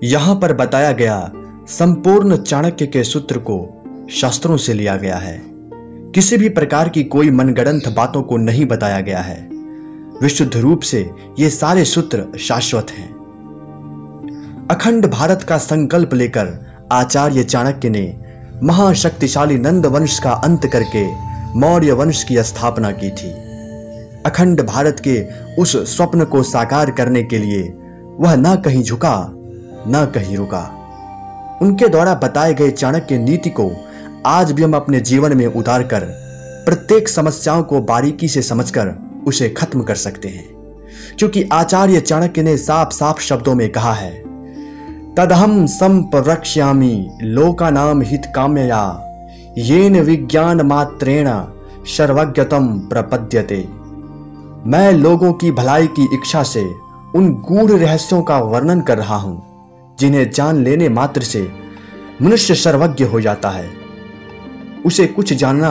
यहाँ पर बताया गया संपूर्ण चाणक्य के सूत्र को शास्त्रों से लिया गया है। किसी भी प्रकार की कोई मनगढ़ंत बातों को नहीं बताया गया है। विशुद्ध रूप से ये सारे सूत्र शाश्वत हैं। अखंड भारत का संकल्प लेकर आचार्य चाणक्य ने महाशक्तिशाली नंद वंश का अंत करके मौर्य वंश की स्थापना की थी। अखंड भारत के उस स्वप्न को साकार करने के लिए वह न कहीं झुका न कहीं रुका। उनके द्वारा बताए गए चाणक्य नीति को आज भी हम अपने जीवन में उतारकर प्रत्येक समस्याओं को बारीकी से समझकर उसे खत्म कर सकते हैं, क्योंकि आचार्य चाणक्य ने साफ साफ शब्दों में कहा है, तदहम संप्रक्ष्यामि लोकानाम हितकाम्यया येन विज्ञान मात्रेण सर्वज्ञतम प्रपद्यते। मैं लोगों की भलाई की इच्छा से उन गूढ़ रहस्यों का वर्णन कर रहा हूं जिन्हें जान लेने मात्र से मनुष्य सर्वज्ञ हो जाता है, उसे कुछ जानना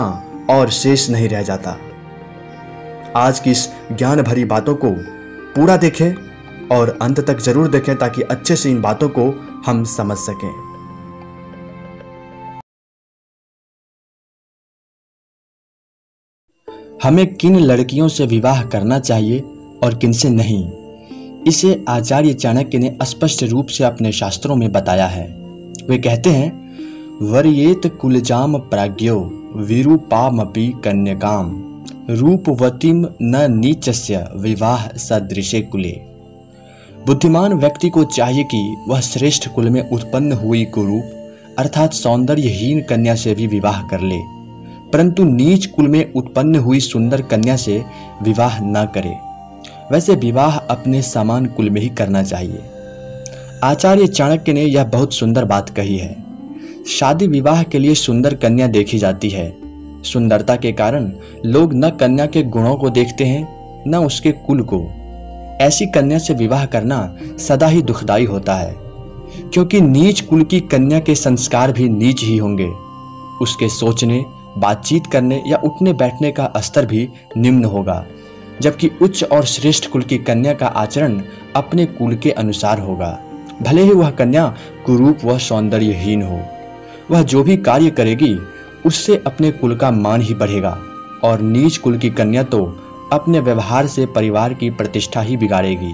और शेष नहीं रह जाता। आज की इस ज्ञान भरी बातों को पूरा देखें और अंत तक जरूर देखें ताकि अच्छे से इन बातों को हम समझ सकें। हमें किन लड़कियों से विवाह करना चाहिए और किन से नहीं, इसे आचार्य चाणक्य ने स्पष्ट रूप से अपने शास्त्रों में बताया है। वे कहते हैं, वर्येत कुलजाम प्राज्ञो विरूपामपि कन्यकाम रूपवतीम न नीचस्य विवाह सदृशे कुले। बुद्धिमान व्यक्ति को चाहिए कि वह श्रेष्ठ कुल में उत्पन्न हुई कुरूप अर्थात सौंदर्यहीन कन्या से भी विवाह कर ले, परंतु नीच कुल में उत्पन्न हुई सुंदर कन्या से विवाह न करे। वैसे विवाह अपने समान कुल में ही करना चाहिए। आचार्य चाणक्य ने यह बहुत सुंदर बात कही है। शादी विवाह के लिए सुंदर कन्या देखी जाती है। सुंदरता के कारण लोग न कन्या के गुणों को देखते हैं न उसके कुल को। ऐसी कन्या से विवाह करना सदा ही दुखदाई होता है, क्योंकि नीच कुल की कन्या के संस्कार भी नीच ही होंगे। उसके सोचने, बातचीत करने या उठने बैठने का स्तर भी निम्न होगा, जबकि उच्च और श्रेष्ठ कुल की कन्या का आचरण अपने कुल के अनुसार होगा। भले ही वह कन्या कुरूप व सौंदर्यहीन हो, वह जो भी कार्य करेगी उससे अपने कुल का मान ही बढ़ेगा, और नीच कुल की कन्या तो अपने व्यवहार से परिवार की प्रतिष्ठा ही बिगाड़ेगी।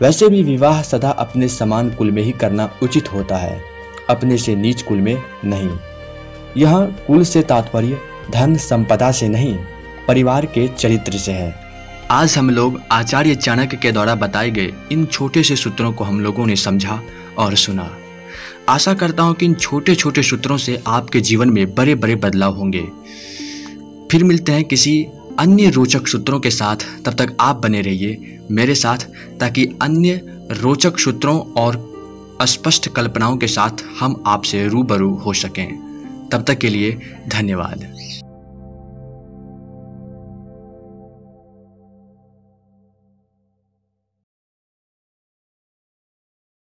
वैसे भी विवाह सदा अपने समान कुल में ही करना उचित होता है, अपने से नीच कुल में नहीं। यह कुल से तात्पर्य धन संपदा से नहीं, परिवार के चरित्र से है। आज हम लोग आचार्य चाणक्य के द्वारा बताए गए इन छोटे से सूत्रों को हम लोगों ने समझा और सुना। आशा करता हूं कि इन छोटे छोटे सूत्रों से आपके जीवन में बड़े बड़े बदलाव होंगे। फिर मिलते हैं किसी अन्य रोचक सूत्रों के साथ। तब तक आप बने रहिए मेरे साथ, ताकि अन्य रोचक सूत्रों और स्पष्ट कल्पनाओं के साथ हम आपसे रूबरू हो सकें। तब तक के लिए धन्यवाद।